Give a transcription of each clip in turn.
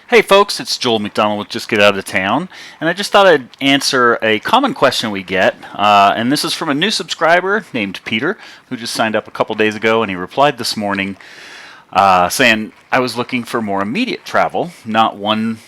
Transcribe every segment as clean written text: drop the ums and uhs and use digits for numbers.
Hey folks, it's Joel McDonald with Just Get Out of Town, and I just thought I'd answer a common question we get, and this is from a new subscriber named Peter, who just signed up a couple days ago, and he replied this morning saying, I was looking for more immediate travel, not one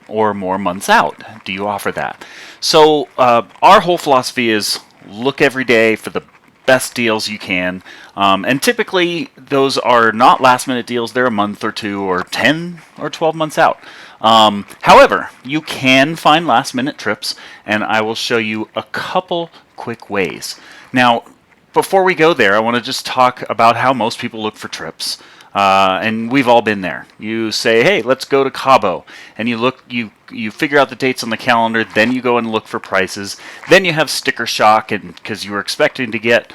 or more months out. Do you offer that? So our whole philosophy is look every day for the best deals you can, and typically those are not last minute deals. They're a month or two or 10 or 12 months out. However, you can find last minute trips, and I will show you a couple quick ways. Now, before we go there, I want to just talk about how most people look for trips. And we've all been there. You say, hey, let's go to Cabo, and you figure out the dates on the calendar, then you go and look for prices, then you have sticker shock, and because you were expecting to get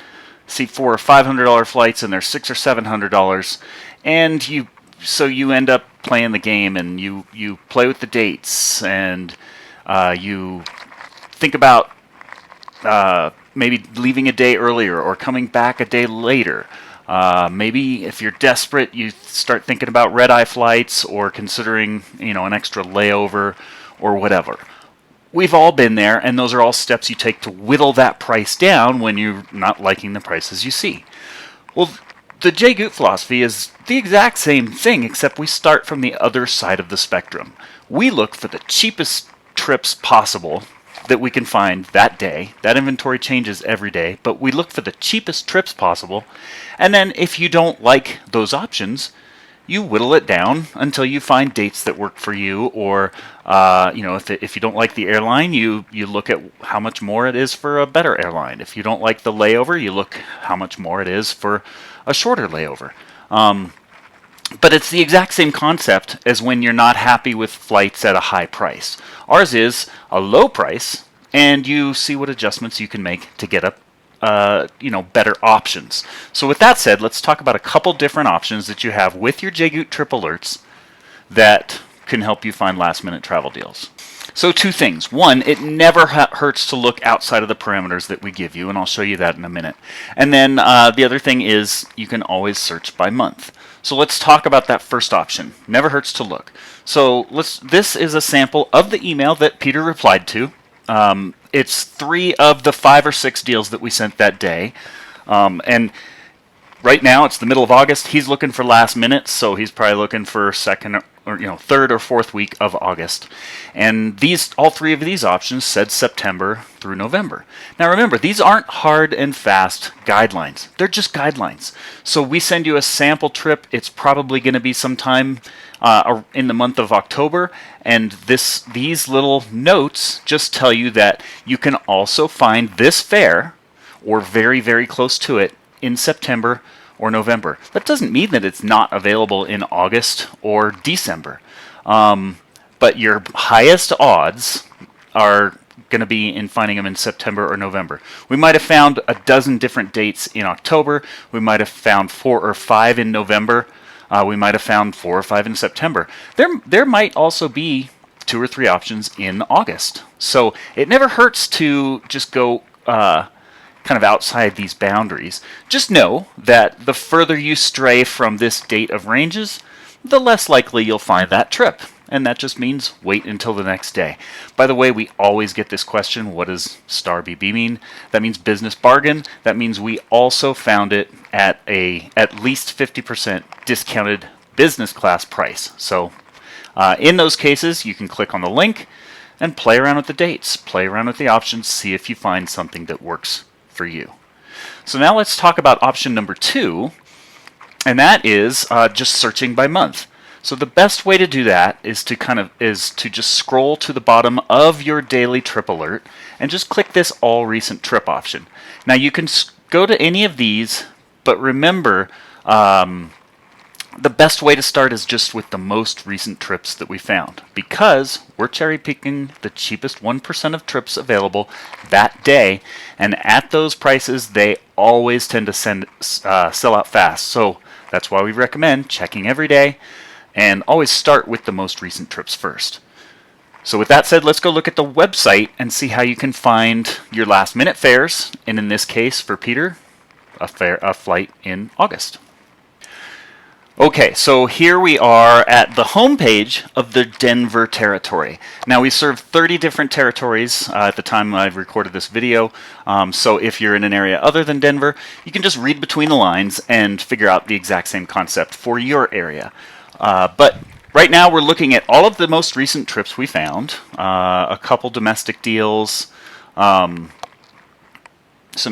$400 or $500 flights, and they're $600 or $700, and you end up playing the game, and you play with the dates, and you think about maybe leaving a day earlier or coming back a day later. Maybe if you're desperate, you start thinking about red-eye flights or considering, an extra layover or whatever. We've all been there, and those are all steps you take to whittle that price down when you're not liking the prices you see. Well, the JGOOT philosophy is the exact same thing, except we start from the other side of the spectrum. We look for the cheapest trips possible that we can find that day. That inventory changes every day, but we look for the cheapest trips possible. And then if you don't like those options, you whittle it down until you find dates that work for you, or if you don't like the airline, you look at how much more it is for a better airline. If you don't like the layover, you look how much more it is for a shorter layover. But it's the exact same concept as when you're not happy with flights at a high price. Ours is a low price, and you see what adjustments you can make to get better options. So with that said, let's talk about a couple different options that you have with your JGOOT trip alerts that can help you find last-minute travel deals. So two things. One, it never hurts to look outside of the parameters that we give you, and I'll show you that in a minute. And then the other thing is you can always search by month. So let's talk about that first option. Never hurts to look. So this is a sample of the email that Peter replied to. It's 3 of the 5 or 6 deals that we sent that day. And right now it's the middle of August. He's looking for last minute, so he's probably looking for third or fourth week of August. And all 3 of these options said September through November. Now remember, these aren't hard and fast guidelines. They're just guidelines. So we send you a sample trip. It's probably going to be sometime in the month of October, and these little notes just tell you that you can also find this fare, or very, very close to it, in September or November. That doesn't mean that it's not available in August or December, but your highest odds are going to be in finding them in September or November. We might have found a dozen different dates in October. We might have found 4 or 5 in November. We might have found 4 or 5 in September. There might also be 2 or 3 options in August. So it never hurts to just go kind of outside these boundaries. Just know that the further you stray from this date of ranges, the less likely you'll find that trip. And that just means wait until the next day. By the way, we always get this question, what does star BB mean? That means business bargain. That means we also found it at at least 50% discounted business class price. So in those cases, you can click on the link and play around with the dates, play around with the options, see if you find something that works for you. So now let's talk about option number 2, and that is just searching by month. So the best way to do that is to just scroll to the bottom of your daily trip alert and just click this all recent trip option. Now you can go to any of these, but remember the best way to start is just with the most recent trips that we found, because we're cherry picking the cheapest 1% of trips available that day, and at those prices they always tend to sell out fast. So that's why we recommend checking every day and always start with the most recent trips first. So with that said, let's go look at the website and see how you can find your last minute fares, and in this case for Peter, a flight in August. Okay, so here we are at the homepage of the Denver territory. Now we serve 30 different territories at the time I've recorded this video. So if you're in an area other than Denver, you can just read between the lines and figure out the exact same concept for your area. But right now we're looking at all of the most recent trips we found, a couple domestic deals, some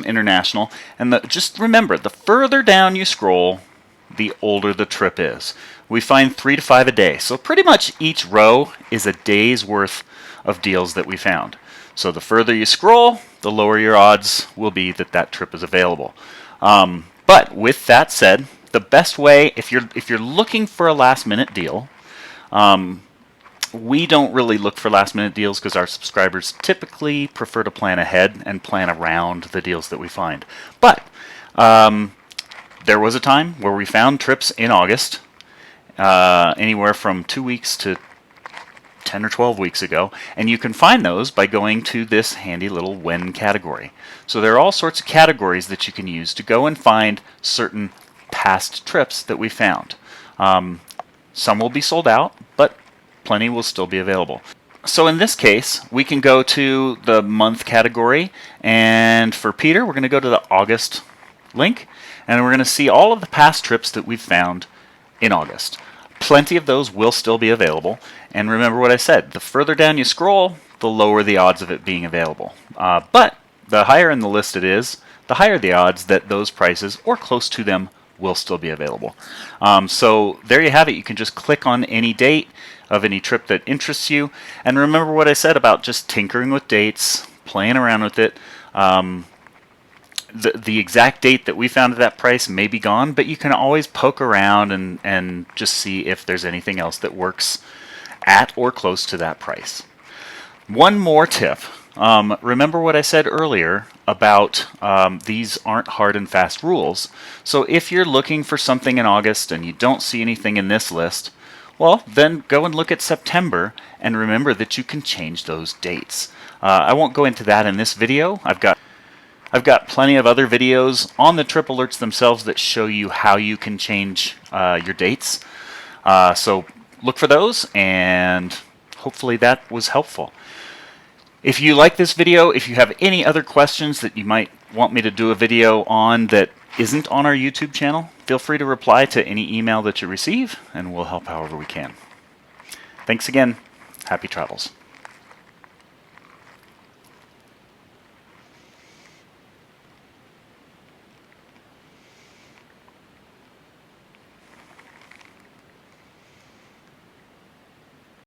international, and just remember, the further down you scroll, the older the trip is. We find 3 to 5 a day, so pretty much each row is a day's worth of deals that we found. So the further you scroll, the lower your odds will be that that trip is available. But with that said, the best way, if you're looking for a last minute deal, we don't really look for last minute deals because our subscribers typically prefer to plan ahead and plan around the deals that we find. But there was a time where we found trips in August, anywhere from 2 weeks to 10 or 12 weeks ago, and you can find those by going to this handy little when category. So there are all sorts of categories that you can use to go and find certain past trips that we found. Some will be sold out, but plenty will still be available. So in this case, we can go to the month category, and for Peter, we're going to go to the August link, and we're going to see all of the past trips that we've found in August. Plenty of those will still be available, and remember what I said, the further down you scroll, the lower the odds of it being available. But the higher in the list it is, the higher the odds that those prices, or close to them, will still be available. So there you have it. You can just click on any date of any trip that interests you, and remember what I said about just tinkering with dates, playing around with it. The exact date that we found at that price may be gone, but you can always poke around and just see if there's anything else that works at or close to that price. One more tip. Remember what I said earlier about these aren't hard and fast rules. So if you're looking for something in August and you don't see anything in this list, well, then go and look at September and remember that you can change those dates. I won't go into that in this video. I've got plenty of other videos on the trip alerts themselves that show you how you can change your dates. So look for those, and hopefully that was helpful. If you like this video, if you have any other questions that you might want me to do a video on that isn't on our YouTube channel, feel free to reply to any email that you receive, and we'll help however we can. Thanks again. Happy travels.